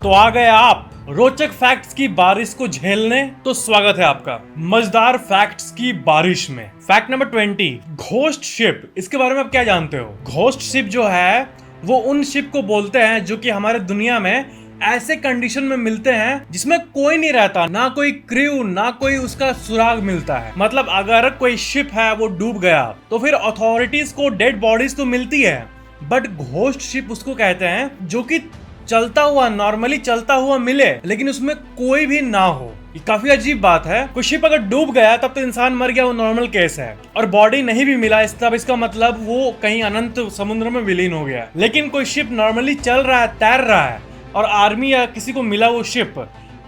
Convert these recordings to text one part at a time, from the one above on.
तो आ गए आप रोचक फैक्ट्स की बारिश को झेलने। तो स्वागत है आपका मजेदार फैक्ट्स की बारिश में। Fact number 20, ghost ship. इसके बारे में आप क्या जानते हो? घोस्ट शिप जो है वो उन शिप को बोलते हैं जो कि हमारे दुनिया में ऐसे कंडीशन में मिलते हैं जिसमें कोई नहीं रहता, ना कोई क्रू, ना कोई उसका सुराग मिलता है। मतलब अगर कोई शिप है वो डूब गया तो फिर अथॉरिटीज को डेड बॉडीज तो मिलती है, बट घोस्ट शिप उसको कहते हैं जो कि चलता हुआ, नॉर्मली चलता हुआ मिले लेकिन उसमें कोई भी ना हो। ये काफी अजीब बात है। कोई शिप अगर डूब गया तब तो इंसान मर गया, वो नॉर्मल केस है, और बॉडी नहीं भी मिला तब इसका मतलब वो कहीं अनंत समुद्र में विलीन हो गया। लेकिन कोई शिप नॉर्मली चल रहा है, तैर रहा है, और आर्मी या किसी को मिला वो शिप,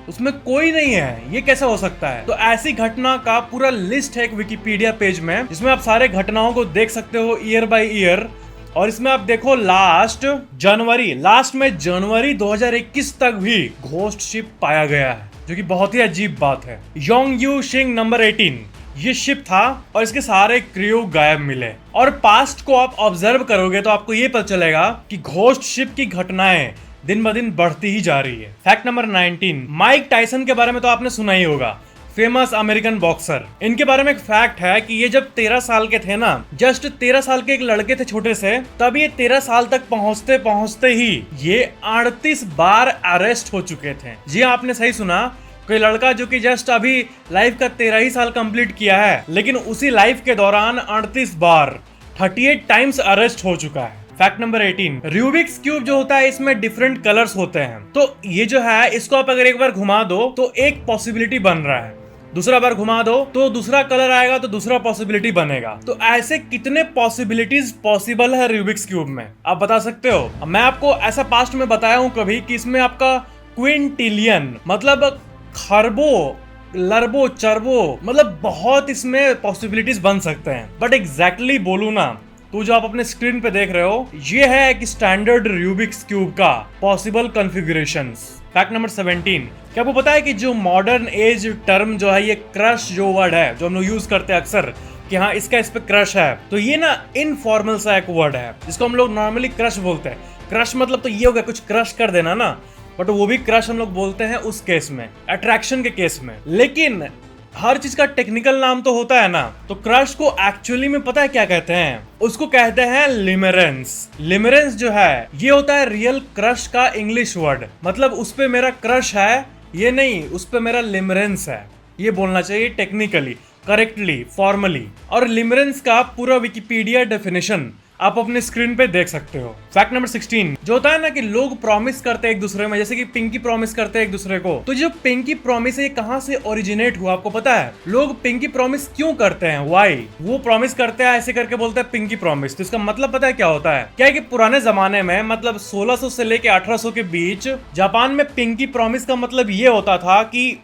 उसमें कोई नहीं है, ये कैसे हो सकता है? तो ऐसी घटना का पूरा लिस्ट है एक विकिपीडिया पेज में, जिसमें आप सारे घटनाओं को देख सकते हो ईयर बाय ईयर। और इसमें आप देखो लास्ट में जनवरी 2021 तक भी घोस्ट शिप पाया गया है, जो कि बहुत ही अजीब बात है। योंग शिंग नंबर 18 ये शिप था और इसके सारे क्रू गायब मिले। और पास्ट को आप ऑब्जर्व करोगे तो आपको ये पता चलेगा कि घोस्ट शिप की घटनाएं दिन ब दिन बढ़ती ही जा रही है। फैक्ट नंबर 19, माइक टायसन के बारे में तो आपने सुना ही होगा, फेमस अमेरिकन बॉक्सर। इनके बारे में एक फैक्ट है कि ये जब 13 साल के थे ना, जस्ट 13 साल के एक लड़के थे छोटे से, तब ये 13 साल तक पहुंचते पहुंचते ही ये 38 बार अरेस्ट हो चुके थे। जी आपने सही सुना, कोई लड़का जो कि जस्ट अभी लाइफ का 13 ही साल कंप्लीट किया है, लेकिन उसी लाइफ के दौरान 38 बार 38 टाइम्स अरेस्ट हो चुका है। फैक्ट नंबर 18, रूबिक्स क्यूब जो होता है इसमें डिफरेंट कलर्स होते हैं। तो ये जो है इसको आप अगर एक बार घुमा दो तो एक पॉसिबिलिटी बन रहा है, दूसरा बार घुमा दो तो दूसरा कलर आएगा तो दूसरा पॉसिबिलिटी बनेगा। तो ऐसे कितने पॉसिबिलिटीज पॉसिबल है रूबिक्स क्यूब में, आप बता सकते हो? मैं आपको ऐसा पास्ट में बताया हूं कभी कि इसमें आपका क्विंटिलियन मतलब खरबों, लरबो चरबो, मतलब बहुत इसमें पॉसिबिलिटीज बन सकते हैं। बट एग्जैक्टली बोलूं ना तो जो आप अपने स्क्रीन पे देख रहे हो ये है एक स्टैंडर्ड रूबिक्स क्यूब का पॉसिबल कॉन्फ़िगरेशंस। फैक्ट नंबर 17, क्या आपको पता है कि जो मॉडर्न एज टर्म जो है, ये क्रश जो वर्ड है जो हम लोग यूज करते हैं अक्सर कि हाँ इसका इस पे क्रश है, तो ये ना इनफॉर्मल सा एक वर्ड है जिसको हम लोग नॉर्मली क्रश बोलते हैं। क्रश मतलब तो ये हो गया कुछ क्रश कर देना ना, बट वो भी क्रश हम लोग बोलते हैं उस केस में, अट्रैक्शन के केस में। लेकिन हर चीज का टेक्निकल नाम तो होता है ना, तो क्रश को एक्चुअली में पता है क्या कहते हैं? उसको कहते हैं लिमरेंस। लिमरेंस जो है ये होता है रियल क्रश का इंग्लिश वर्ड, मतलब उस पे मेरा क्रश है ये नहीं, उस पे मेरा लिमरेंस है, ये बोलना चाहिए टेक्निकली, करेक्टली, फॉर्मली। और लिमरेंस का पूरा विकिपीडिया डेफिनेशन आप अपने स्क्रीन पे देख सकते हो। फैक्ट नंबर 16, जो होता है ना कि लोग प्रॉमिस करते हैं एक दूसरे में, जैसे कि पिंकी प्रॉमिस करते हैं एक दूसरे को, तो जो पिंकी प्रॉमिस है ये कहाँ से ओरिजिनेट हुआ आपको पता है? लोग पिंकी प्रॉमिस क्यों करते हैं, व्हाई वो प्रॉमिस करते हैं ऐसे करके बोलते हैं पिंकी प्रॉमिस, तो इसका मतलब पता है क्या होता है? क्या है कि पुराने जमाने में मतलब 1600 से लेके 1800 के बीच जापान में पिंकी प्रॉमिस का मतलब ये होता था कि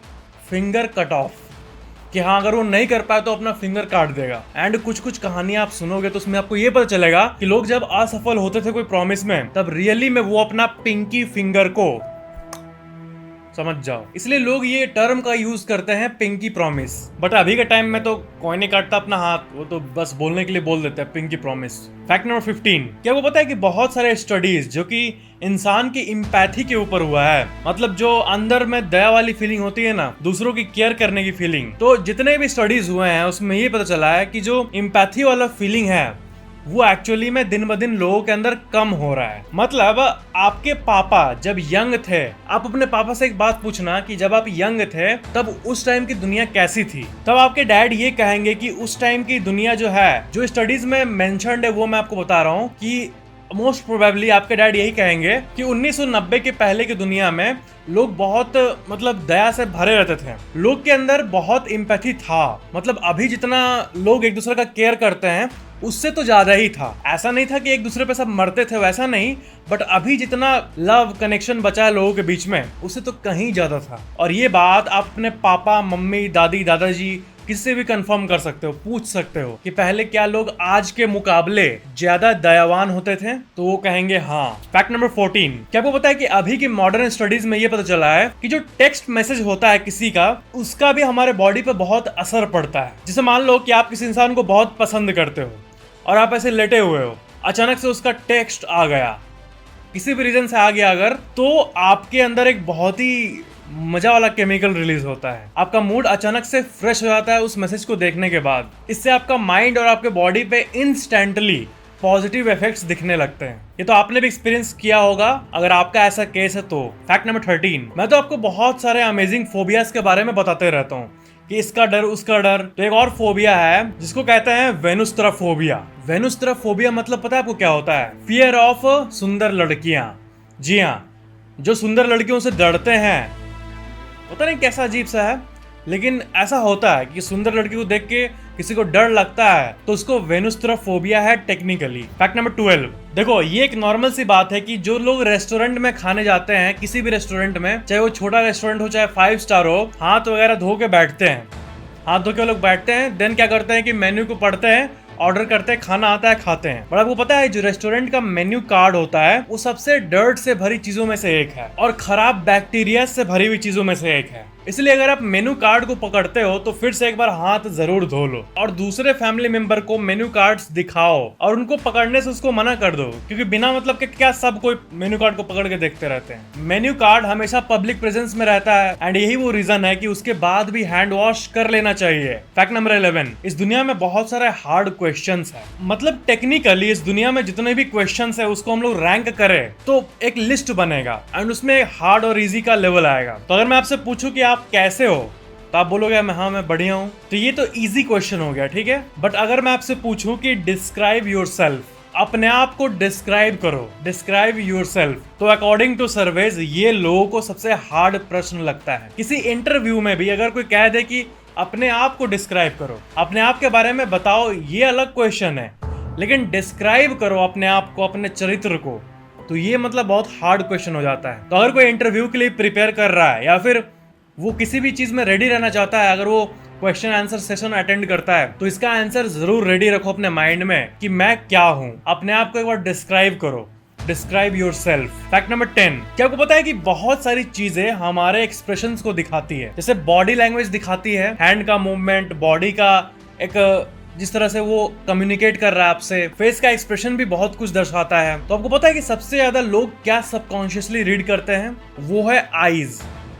फिंगर कट ऑफ, कि हाँ अगर वो नहीं कर पाए तो अपना फिंगर काट देगा। एंड कुछ कुछ कहानियां आप सुनोगे तो उसमें आपको ये पता चलेगा कि लोग जब असफल होते थे कोई प्रॉमिस में, तब रियली में वो अपना पिंकी फिंगर को, समझ जाओ, इसलिए लोग ये टर्म का यूज करते हैं पिंकी प्रॉमिस। बट अभी के टाइम में तो कोई नहीं काटता अपना हाथ, वो तो बस बोलने के लिए बोल देते हैं पिंकी प्रॉमिस। फैक्ट नंबर 15, क्या आपको पता है कि बहुत सारे स्टडीज जो कि इंसान की इम्पैथी के ऊपर हुआ है, मतलब जो अंदर में दया वाली फीलिंग होती है ना, दूसरों की केयर करने की फीलिंग, तो जितने भी स्टडीज हुए हैं उसमें ये पता चला है कि जो इम्पैथी वाला फीलिंग है वो एक्चुअली में दिन ब दिन लोगों के अंदर कम हो रहा है। मतलब आपके पापा जब यंग थे, आप अपने पापा से एक बात पूछना कि जब आप यंग थे तब उस टाइम की दुनिया कैसी थी, तब आपके डैड ये कहेंगे कि उस टाइम की दुनिया जो है, जो स्टडीज में मेंशन्ड है वो मैं आपको बता रहा हूँ कि मोस्ट प्रोबेबली आपके डैड यही कहेंगे कि 1990 के पहले की दुनिया में लोग बहुत मतलब दया से भरे रहते थे, लोग के अंदर बहुत इम्पैथी था। मतलब अभी जितना लोग एक दूसरे का केयर करते हैं उससे तो ज्यादा ही था। ऐसा नहीं था कि एक दूसरे पे सब मरते थे, वैसा नहीं, बट अभी जितना लव कनेक्शन बचा है लोगों के बीच में उससे तो कहीं ज्यादा था। और ये बात आप अपने पापा, मम्मी, दादी, दादाजी किससे भी कंफर्म कर सकते हो, पूछ सकते हो कि पहले क्या लोग आज के मुकाबले ज्यादा दयावान होते थे, तो वो कहेंगे हाँ। फैक्ट नंबर 14, क्या आपको पता है कि अभी की मॉडर्न स्टडीज में ये पता चला है कि जो टेक्स्ट मैसेज होता है किसी का, उसका भी हमारे बॉडी पे बहुत असर पड़ता है। जैसे मान लो कि आप किसी इंसान को बहुत पसंद करते हो और आप ऐसे लेटे हुए हो, अचानक से उसका टेक्स्ट आ गया किसी भी रीजन से आ गया अगर, तो आपके अंदर एक बहुत ही मजा वाला केमिकल रिलीज होता है। आपका मूड अचानक से फ्रेश हो जाता है उस मैसेज को देखने के बाद। इससे आपका माइंड और आपके बॉडी पे इंस्टेंटली पॉजिटिव इफेक्ट्स दिखने लगते हैं। ये तो आपने भी एक्सपीरियंस किया होगा अगर आपका ऐसा केस है तो। फैक्ट नंबर 13, मैं तो आपको बहुत सारे अमेजिंग फोबियाज के बारे में बताते रहता हूँ कि इसका डर उसका डर। तो एक और फोबिया है जिसको कहते हैं वेनुस्ट्राफोबिया। वेनुस्ट्राफोबिया मतलब पता है आपको क्या होता है? फियर ऑफ सुंदर लड़कियां। जी हाँ, जो सुंदर लड़कियों से डरते हैं। पता नहीं कैसा अजीब सा है, लेकिन ऐसा होता है कि सुंदर लड़की को देख के किसी को डर लगता है तो उसको वेनुस्ट्राफोबिया है टेक्निकली। फैक्ट नंबर 12, देखो ये एक नॉर्मल सी बात है कि जो लोग रेस्टोरेंट में खाने जाते हैं, किसी भी रेस्टोरेंट में, चाहे वो छोटा रेस्टोरेंट हो चाहे 5 स्टार हो, हाथ वगैरह धो के बैठते हैं। हाथ धो के लोग बैठते हैं, देन क्या करते हैं कि मेन्यू को पढ़ते हैं, ऑर्डर करते हैं, खाना आता है, खाते हैं। बट आपको पता है जो रेस्टोरेंट का मेन्यू कार्ड होता है वो सबसे डर्ट से भरी चीजों में से एक है और खराब बैक्टीरिया से भरी हुई चीजों में से एक है। इसलिए अगर आप मेन्यू कार्ड को पकड़ते हो तो फिर से एक बार हाथ जरूर धो लो और दूसरे फैमिली मेंबर को मेन्यू कार्ड्स दिखाओ और उनको पकड़ने से उसको मना कर दो, क्योंकि बिना मतलब के क्या सब कोई मेन्यू कार्ड को पकड़ के देखते रहते हैं। मेन्यू कार्ड हमेशा पब्लिक प्रेजेंस में रहता है एंड यही वो रीजन है कि उसके बाद भी हैंड वॉश कर लेना चाहिए। फैक्ट नंबर 11, इस दुनिया में बहुत सारे हार्ड क्वेश्चंस है। मतलब टेक्निकली इस दुनिया में जितने भी क्वेश्चंस है उसको हम लोग रैंक करें तो एक लिस्ट बनेगा एंड उसमें हार्ड और इजी का लेवल आएगा। तो अगर मैं आपसे पूछूं कि आप कैसे हो तो आप बोलोगे मैं बढ़िया हूं, तो ये तो इजी क्वेश्चन हो गया, ठीक है। बट अगर मैं आपसे पूछूं कि डिस्क्राइब योरसेल्फ, अपने आप को डिस्क्राइब करो, डिस्क्राइब योरसेल्फ, तो अकॉर्डिंग टू सर्वेज ये लोगों को सबसे हार्ड प्रश्न लगता है। किसी इंटरव्यू में भी अगर कोई कह दे कि अपने आप को डिस्क्राइब करो, अपने आप के बारे में बताओ, ये अलग क्वेश्चन है, लेकिन डिस्क्राइब करो अपने आप को, अपने चरित्र को, तो ये मतलब बहुत हार्ड क्वेश्चन हो जाता है। तो अगर कोई इंटरव्यू के लिए प्रिपेयर कर रहा है या फिर वो किसी भी चीज में रेडी रहना चाहता है, अगर वो क्वेश्चन आंसर सेशन अटेंड करता है तो इसका आंसर जरूर रेडी रखो अपने माइंड में कि मैं क्या हूं। अपने आप को एक बार डिस्क्राइब करो, डिस्क्राइब योरसेल्फ। फैक्ट नंबर 10, क्या आपको पता है कि बहुत सारी चीजें हमारे एक्सप्रेशंस को दिखाती है। जैसे बॉडी लैंग्वेज दिखाती है, हैंड का मूवमेंट, बॉडी का एक जिस तरह से वो कम्युनिकेट कर रहा है आपसे, फेस का एक्सप्रेशन भी बहुत कुछ दर्शाता है। तो आपको पता है कि सबसे ज्यादा लोग क्या सबकॉन्शियसली रीड करते हैं? वो है आईज।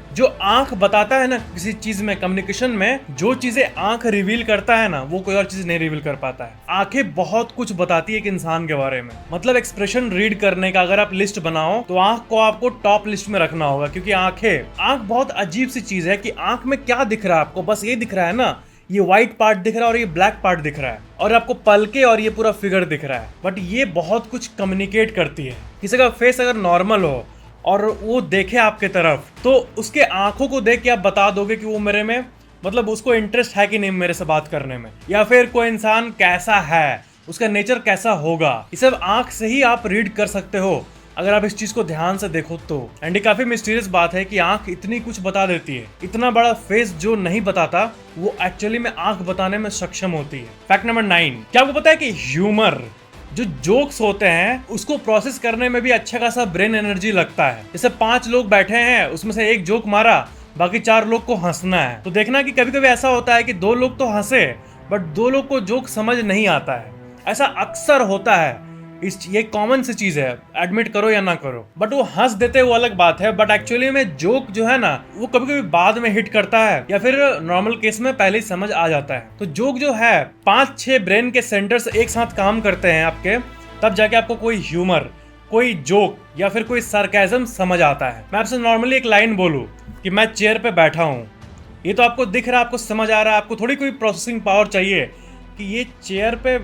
जो आंख बताता है ना किसी चीज में, कम्युनिकेशन में जो चीजें आंख रिवील करता है ना वो कोई और चीज नहीं रिवील कर पाता है। आंखें बहुत कुछ बताती है एक इंसान के बारे में। मतलब एक्सप्रेशन रीड करने का अगर आप लिस्ट बनाओ तो आंख को आपको टॉप लिस्ट में रखना होगा, क्योंकि आंख बहुत अजीब सी चीज है कि आंख में क्या दिख रहा है आपको? बस ये दिख रहा है ना, ये व्हाइट पार्ट दिख रहा है और ये ब्लैक पार्ट दिख रहा है और आपको पलके और ये पूरा फिगर दिख रहा है, बट ये बहुत कुछ कम्युनिकेट करती है। किसी का फेस अगर नॉर्मल हो और वो देखे आपके तरफ तो उसके आंखों को देख के आप बता दोगे कि वो मेरे में, मतलब उसको इंटरेस्ट है कि नहीं मेरे से बात करने में, या फिर कोई इंसान कैसा है, उसका नेचर कैसा होगा। ये सब आंख से ही आप रीड कर सकते हो अगर आप इस चीज को ध्यान से देखो तो। एंड ये काफी मिस्टीरियस बात है कि आंख इतनी कुछ बता देती है। इतना बड़ा फेस जो नहीं बताता वो एक्चुअली में आंख बताने में सक्षम होती है। फैक्ट नंबर 9, क्या आपको पता है कि ह्यूमर, जो जोक्स होते हैं उसको प्रोसेस करने में भी अच्छा खासा ब्रेन एनर्जी लगता है। जैसे 5 लोग बैठे हैं, उसमें से एक जोक मारा, बाकी 4 लोग को हंसना है, तो देखना कि कभी कभी ऐसा होता है कि 2 लोग तो हंसे बट 2 लोग को जोक समझ नहीं आता है। ऐसा अक्सर होता है, ये कॉमन सी चीज है, एडमिट करो या ना करो। बट वो हंस देते वो अलग बात है, बट एक्चुअली में जोक जो है ना वो कभी कभी बाद में हिट करता है या फिर नॉर्मल केस में पहले ही समझ आ जाता है। तो जोक जो है 5-6 ब्रेन के सेंटर्स एक साथ काम करते हैं आपके, तब जाके आपको कोई ह्यूमर, कोई जोक या फिर कोई सरकाज़म समझ आता है। मैं आपसे नॉर्मली एक लाइन बोलूं कि मैं चेयर पे बैठा हूं, ये तो आपको दिख रहा है, आपको समझ आ रहा है, आपको थोड़ी कोई प्रोसेसिंग पावर चाहिए कि ये चेयर पे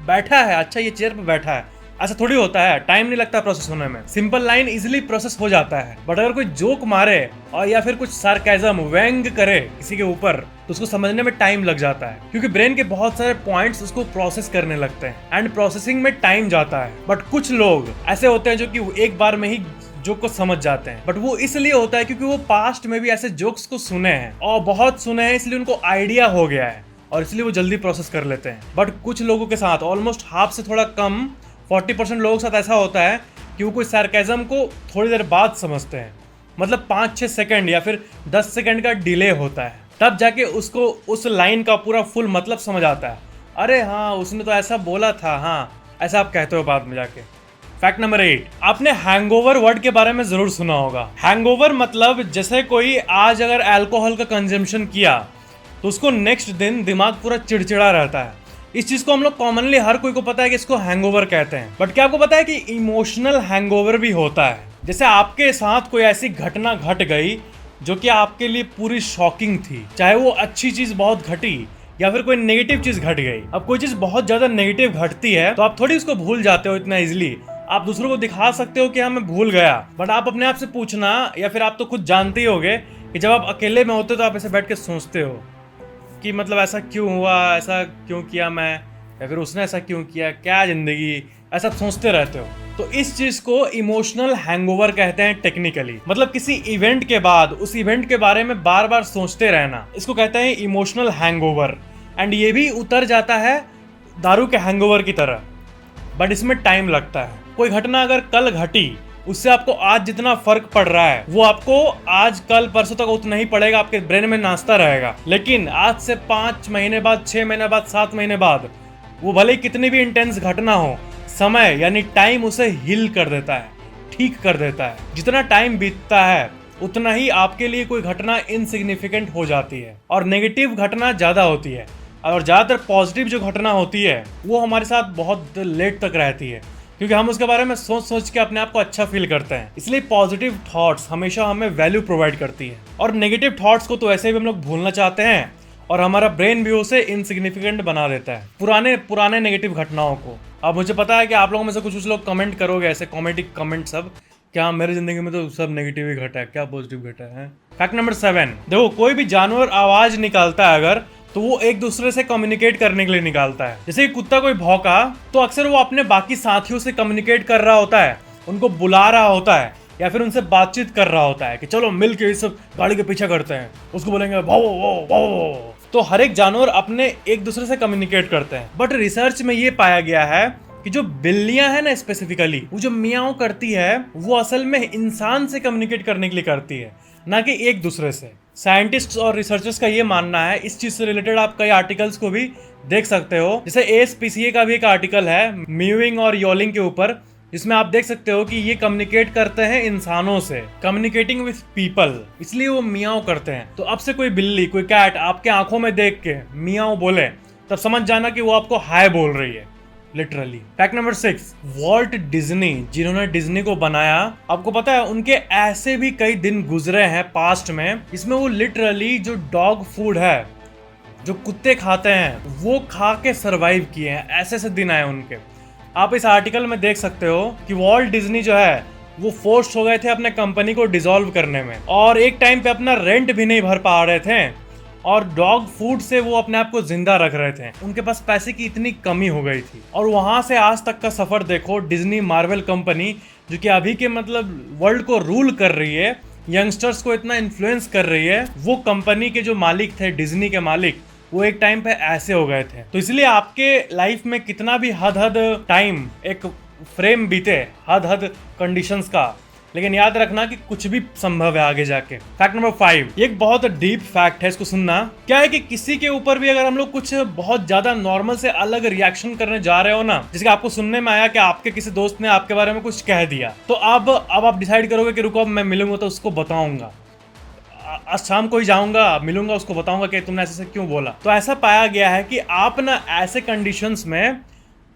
बैठा है, अच्छा ये चेयर पे बैठा है, ऐसा थोड़ी होता है, टाइम नहीं लगता प्रोसेस होने में। सिंपल लाइन इजीली प्रोसेस हो जाता है। बट अगर कोई जोक मारे और या फिर कुछ सार्केज्म, व्यंग करे किसी के ऊपर, तो उसको समझने में टाइम लग जाता है, क्योंकि ब्रेन के बहुत सारे पॉइंट्स उसको प्रोसेस करने लगते हैं एंड प्रोसेसिंग में टाइम जाता है। बट कुछ लोग ऐसे होते हैं जो कि एक बार में ही जोक को समझ जाते हैं, बट वो इसलिए होता है क्योंकि वो पास्ट में भी ऐसे जोक्स को सुने हैं और बहुत सुने हैं, इसलिए उनको आइडिया हो गया है और इसलिए वो जल्दी प्रोसेस कर लेते हैं। बट कुछ लोगों के साथ, ऑलमोस्ट हाफ से थोड़ा कम, 40% लोगों के साथ ऐसा होता है कि वो कोई सार्केज्म को थोड़ी देर बाद समझते हैं, मतलब 5-6 सेकंड या फिर 10 सेकंड का डिले होता है, तब जाके उसको उस लाइन का पूरा फुल मतलब समझ आता है। अरे हाँ उसने तो ऐसा बोला था, हाँ ऐसा आप कहते हो बाद में जाके। फैक्ट नंबर 8, आपने हैंगओवर वर्ड के बारे में जरूर सुना होगा। हैंगओवर मतलब जैसे कोई आज अगर अल्कोहल का कंजम्पशन किया तो उसको नेक्स्ट दिन दिमाग पूरा चिड़चिड़ा रहता है। इस चीज को हम लोग कॉमनली हर कोई को पता है कि इसको हैंगओवर कहते हैं। बट क्या आपको पता है कि इमोशनल हैंगओवर भी होता है? जैसे आपके साथ कोई ऐसी घटना घट गई जो कि आपके लिए पूरी शॉकिंग थी, चाहे वो अच्छी चीज बहुत घटी या फिर कोई नेगेटिव चीज घट गई। अब कोई चीज बहुत ज्यादा नेगेटिव घटती है तो आप थोड़ी उसको भूल जाते हो इतना इजिली। आप दूसरों को दिखा सकते हो कि हाँ मैं भूल गया, बट आप अपने आप से पूछना, या फिर आप तो खुद जानते ही होगे कि जब आप अकेले में होते हो तो आप ऐसे बैठ के सोचते हो कि मतलब ऐसा क्यों हुआ, ऐसा क्यों किया मैं, या फिर उसने ऐसा क्यों किया, क्या जिंदगी, ऐसा सोचते रहते हो। तो इस चीज को इमोशनल हैंगओवर कहते हैं टेक्निकली। मतलब किसी इवेंट के बाद उस इवेंट के बारे में बार बार सोचते रहना, इसको कहते हैं इमोशनल हैंगओवर। एंड ये भी उतर जाता है दारू के हैंगओवर की तरह, बट इसमें टाइम लगता है। कोई घटना अगर कल घटी, उससे आपको आज जितना फर्क पड़ रहा है वो आपको आज कल परसों तक उतना ही पड़ेगा, आपके ब्रेन में नाचता रहेगा। लेकिन आज से 5 महीने बाद, 6 महीने बाद, 7 महीने बाद, वो भले कितनी भी इंटेंस घटना हो, समय यानी टाइम उसे हील कर देता है, ठीक कर देता है। जितना टाइम बीतता है उतना ही आपके लिए कोई घटना इनसिग्निफिकेंट हो जाती है और नेगेटिव घटना ज्यादा होती है, और ज्यादातर पॉजिटिव जो घटना होती है वो हमारे साथ बहुत लेट तक रहती है, क्योंकि हम उसके बारे में सोच सोच के अपने आप को अच्छा फील करते हैं। इसलिए पॉजिटिव थॉट्स हमेशा हमें वैल्यू प्रोवाइड करती है, और नेगेटिव थॉट्स को तो ऐसे भी हम लोग भूलना चाहते हैं, और हमारा ब्रेन भी उसे इनसिग्निफिकेंट बना देता है, पुराने नेगेटिव घटनाओं को। अब मुझे पता है कि आप लोगों में से कुछ लोग कमेंट करोगे ऐसे कॉमेडिक कमेंट सब, क्या मेरी जिंदगी में तो सब नेगेटिव ही घटा है, क्या पॉजिटिव घटा है। फैक्ट नंबर 7, देखो कोई भी जानवर आवाज निकालता है अगर, तो वो एक दूसरे से कम्युनिकेट करने के लिए निकालता है। जैसे कि कुत्ता कोई भौंका तो अक्सर वो अपने बाकी साथियों से कम्युनिकेट कर रहा होता है, उनको बुला रहा होता है, या फिर उनसे बातचीत कर रहा होता है कि चलो मिल के इस गाड़ी के पीछे करते हैं, उसको बोलेंगे भाओ भाओ भाओ। तो हर एक जानवर अपने एक दूसरे से कम्युनिकेट करते हैं। बट रिसर्च में ये पाया गया है कि जो बिल्लियां हैं ना, स्पेसिफिकली वो जो मियाओ करती है वो असल में इंसान से कम्युनिकेट करने के लिए करती है, ना कि एक दूसरे से। साइंटिस्ट्स और रिसर्चर्स का ये मानना है। इस चीज से रिलेटेड आप कई आर्टिकल्स को भी देख सकते हो, जैसे ASPCA का भी एक आर्टिकल है म्यूइंग और यॉलिंग के ऊपर, जिसमें आप देख सकते हो कि ये कम्युनिकेट करते हैं इंसानों से, कम्युनिकेटिंग विथ पीपल, इसलिए वो मियाओ करते हैं। तो अब से कोई बिल्ली, कोई कैट आपके आंखों में देख के मियाओ बोले, तब समझ जाना कि वो आपको हाय बोल रही है, literally. Fact number 6, Walt Disney, जिन्होंने डिज्नी को बनाया, आपको पता है उनके ऐसे भी कई दिन गुजरे हैं पास्ट में, इसमें वो लिटरली जो डॉग फूड है, जो कुत्ते खाते हैं, वो खा के सरवाइव किए हैं। ऐसे ऐसे दिन आए उनके। आप इस आर्टिकल में देख सकते हो कि वॉल्ट डिज्नी जो है वो फोर्स हो गए थे अपने कंपनी को डिसॉल्व करने में, और एक टाइम पे अपना रेंट भी नहीं भर पा रहे थे, और डॉग फूड से वो अपने आप को जिंदा रख रहे थे। उनके पास पैसे की इतनी कमी हो गई थी, और वहां से आज तक का सफर देखो। डिज्नी मार्वल कंपनी जो कि अभी के मतलब वर्ल्ड को रूल कर रही है, यंगस्टर्स को इतना इन्फ्लुएंस कर रही है, वो कंपनी के जो मालिक थे, डिज्नी के मालिक, वो एक टाइम पे ऐसे हो गए थे। तो इसलिए आपके लाइफ में कितना भी हद टाइम एक फ्रेम बीते, हद कंडीशंस का, लेकिन याद रखना कि कुछ भी संभव है आगे जाके। फैक्ट नंबर 5, ये एक बहुत डीप फैक्ट है, इसको सुनना। क्या है कि किसी के ऊपर भी अगर हम लोग कुछ बहुत ज्यादा नॉर्मल से अलग रिएक्शन करने जा रहे हो ना, जिसके आपको सुनने में आया कि आपके किसी दोस्त ने आपके बारे में कुछ कह दिया, तो अब आप डिसाइड करोगे कि रुको अब मैं मिलूंगा तो उसको बताऊंगा, आज शाम को ही जाऊंगा, मिलूंगा, उसको बताऊंगा कि तुमने ऐसे क्यों बोला। तो ऐसा पाया गया है कि आप ना ऐसे कंडीशंस में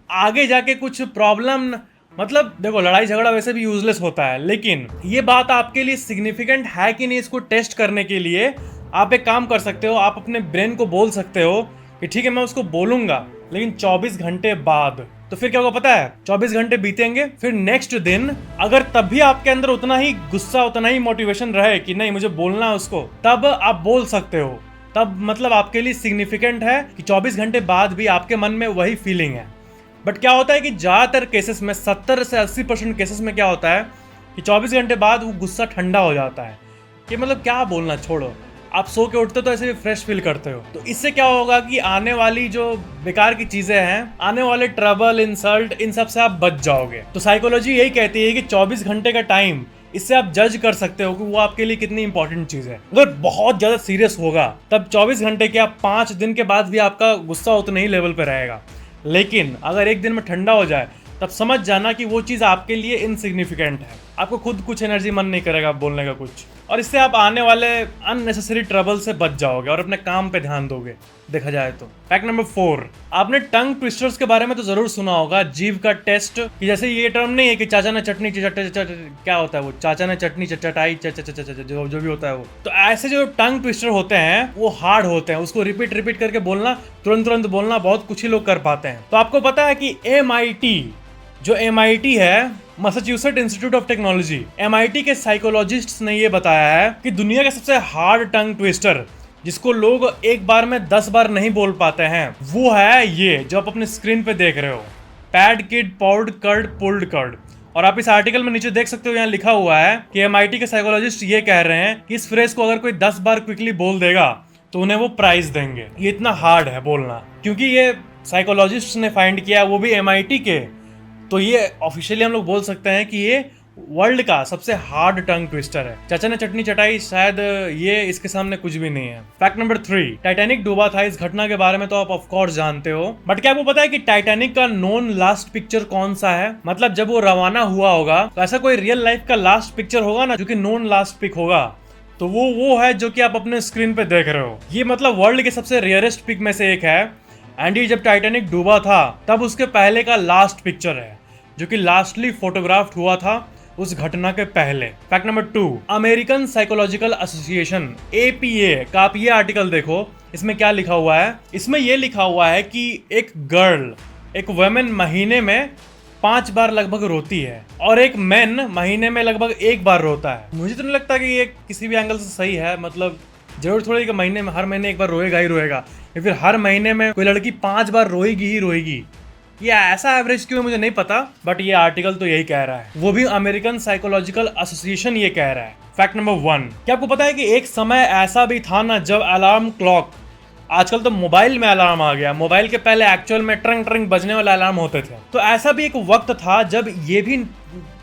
आगे जाके कुछ प्रॉब्लम, मतलब देखो लड़ाई झगड़ा वैसे भी यूजलेस होता है, लेकिन ये बात आपके लिए सिग्निफिकेंट है कि नहीं, इसको टेस्ट करने के लिए आप एक काम कर सकते हो। आप अपने ब्रेन को बोल सकते हो कि ठीक है मैं उसको बोलूंगा, लेकिन 24 घंटे बाद। तो फिर क्या होगा पता है, 24 घंटे बीतेंगे, फिर नेक्स्ट दिन अगर तब भी आपके अंदर उतना ही गुस्सा, उतना ही मोटिवेशन रहे कि नहीं मुझे बोलना है उसको, तब आप बोल सकते हो। तब मतलब आपके लिए सिग्निफिकेंट है कि 24 घंटे बाद भी आपके मन में वही फीलिंग है। बट क्या होता है कि ज्यादातर केसेस में, 70 से 80% केसेस में क्या होता है कि 24 घंटे बाद वो गुस्सा ठंडा हो जाता है कि मतलब क्या बोलना, छोड़ो। आप सो के उठते तो ऐसे भी फ्रेश फील करते हो। तो इससे क्या होगा कि आने वाली जो बेकार की चीजें हैं, आने वाले ट्रबल, इंसल्ट, इन सब से आप बच जाओगे। तो साइकोलॉजी यही कहती है कि 24 घंटे का टाइम, इससे आप जज कर सकते हो कि वो आपके लिए कितनी इंपॉर्टेंट चीज है। अगर बहुत ज्यादा सीरियस होगा तब 24 घंटे के, आप 5 दिन के बाद भी आपका गुस्सा उतने ही लेवल पे रहेगा। लेकिन अगर एक दिन में ठंडा हो जाए तब समझ जाना कि वो चीज़ आपके लिए इनसिग्निफिकेंट है। आपको खुद कुछ एनर्जी मन नहीं करेगा बोलने का कुछ, और इससे आप आने वाले अननेसेसरी ट्रबल से बच जाओगे और अपने काम पे ध्यान दोगे देखा जाए तो। फैक्ट नंबर 4, आपने टंग ट्विस्टर्स के बारे में तो जरूर सुना होगा, जीभ का टेस्ट, कि जैसे ये टर्म नहीं है कि चाचा ने चटनी क्या होता है वो, चाचा ने चटनी चटाई जो भी होता है वो। तो ऐसे जो टंग ट्विस्टर होते हैं वो हार्ड होते हैं, उसको रिपीट करके बोलना, तुरंत बोलना बहुत कुछ ही लोग कर पाते हैं। तो आपको पता है कि MIT, जो MIT है, Massachusetts institute of technology, MIT के साइकोलॉजिस्ट्स ने ये बताया है कि दुनिया का सबसे हार्ड टंग ट्विस्टर, जिसको लोग एक बार में 10 बार नहीं बोल पाते हैं, वो है ये जो आप अपने स्क्रीन पे देख रहे हो, pad kid pod curd pulled curd. और आप इस आर्टिकल में नीचे देख सकते हो, यहाँ लिखा हुआ है कि MIT के साइकोलॉजिस्ट ये कह रहे हैं कि इस फ्रेज को अगर कोई 10 बार क्विकली बोल देगा तो उन्हें वो प्राइज देंगे। ये इतना हार्ड है बोलना, क्योंकि ये साइकोलॉजिस्ट ने फाइंड किया, वो भी MIT के। तो ये ऑफिशियली हम लोग बोल सकते हैं कि ये वर्ल्ड का सबसे हार्ड टंग ट्विस्टर है। चाचा ने चटनी चटाई शायद ये इसके सामने कुछ भी नहीं है। फैक्ट नंबर 3, टाइटैनिक डूबा था। इस घटना के बारे में तो आप ऑफ कोर्स जानते हो, बट क्या आपको पता है कि टाइटैनिक का नोन लास्ट पिक्चर कौन सा है? मतलब जब वो रवाना हुआ होगा तो ऐसा कोई रियल लाइफ का लास्ट पिक्चर होगा ना जो कि नोन लास्ट पिक होगा, तो वो है जो कि आप अपने स्क्रीन पे देख रहे हो। ये मतलब वर्ल्ड के सबसे रेयरेस्ट पिक में से एक है, एंड ये जब टाइटैनिक डूबा था तब उसके पहले का लास्ट पिक्चर है, जो कि लास्टली फोटोग्राफ्ड हुआ था उस घटना के पहले। Fact number 2, American psychological association APA का आप ये आर्टिकल देखो, इसमें क्या लिखा हुआ है? इसमें ये लिखा हुआ है कि एक वुमेन महीने में 5 बार लगभग रोती है और एक मैन महीने में लगभग 1 बार रोता है। मुझे तो नहीं लगता कि ये किसी भी एंगल से सही है। मतलब जरूर थोड़ी कि महीने में हर महीने 1 बार रोएगा ही रोएगा, या फिर हर महीने में कोई लड़की 5 बार रोएगी ही रोएगी। ये ऐसा एवरेज क्यों है मुझे नहीं पता, बट ये आर्टिकल तो यही कह रहा है, वो भी अमेरिकन साइकोलॉजिकल एसोसिएशन ये कह रहा है। फैक्ट नंबर 1, क्या आपको पता है कि एक समय ऐसा भी था ना जब अलार्म क्लॉक, आजकल तो मोबाइल में अलार्म आ गया, मोबाइल के पहले एक्चुअल में ट्रिंग ट्रिंग बजने वाले अलार्म होते थे, तो ऐसा भी एक वक्त था जब ये भी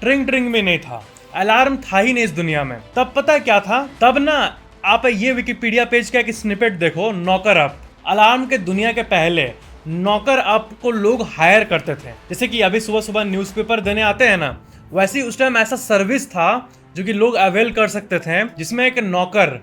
ट्रिंग ट्रिंग में नहीं था, अलार्म था ही नहीं इस दुनिया में। तब पता क्या था? तब ना आप ये विकिपीडिया पेज का एक स्निपेट देखो, नॉकर अप। अलार्म के दुनिया के पहले नौकर अप को लोग हायर करते थे, जैसे कि अभी सुबह सुबह न्यूज़पेपर देने आते हैं ना, वैसे ही उस टाइम ऐसा सर्विस था जो कि लोग अवेल कर सकते थे, जिसमें एक नौकर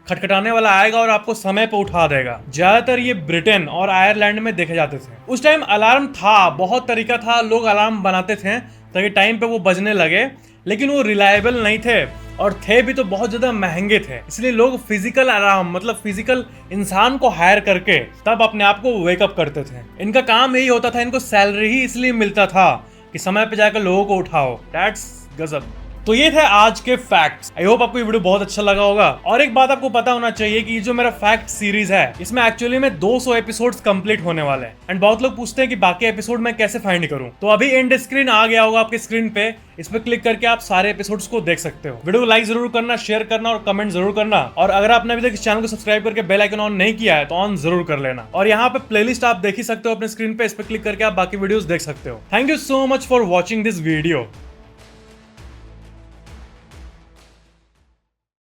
खटखटाने वाला आएगा और आपको समय पे उठा देगा। ज्यादातर ये ब्रिटेन और आयरलैंड में देखे जाते थे। उस टाइम अलार्म था, बहुत तरीका था, लोग अलार्म बनाते थे ताकि टाइम पे वो बजने लगे, लेकिन वो रिलायबल नहीं थे और थे भी तो बहुत ज्यादा महंगे थे। इसलिए लोग फिजिकल अलार्म, मतलब फिजिकल इंसान को हायर करके तब अपने आप को वेकअप करते थे। इनका काम यही होता था, इनको सैलरी ही इसलिए मिलता था कि समय पे जाकर लोगों को उठाओ। दैट्स गजब। तो ये थे आज के फैक्ट्स। आई होप आपको ये वीडियो बहुत अच्छा लगा होगा। और एक बात आपको पता होना चाहिए कि ये जो मेरा फैक्ट सीरीज है, इसमें एक्चुअली में 200 एपिसोड्स कंप्लीट होने वाले हैं। एंड बहुत लोग पूछते हैं कि बाकी एपिसोड मैं कैसे फाइंड करूं, तो अभी एंड स्क्रीन आ गया होगा आपके स्क्रीन पे, इस पे क्लिक करके आप सारे एपिसोड्स को देख सकते हो। वीडियो को लाइक जरूर करना, शेयर करना और कमेंट जरूर करना। और अगर आपने अभी तक इस चैनल को सब्सक्राइब करके बेल आइकन ऑन नहीं किया है तो ऑन जरूर कर लेना। और यहाँ पे प्लेलिस्ट आप देख ही सकते हो अपने स्क्रीन पे, इस पे क्लिक करके आप बाकी वीडियोस देख सकते हो। Thank you so much for watching this video.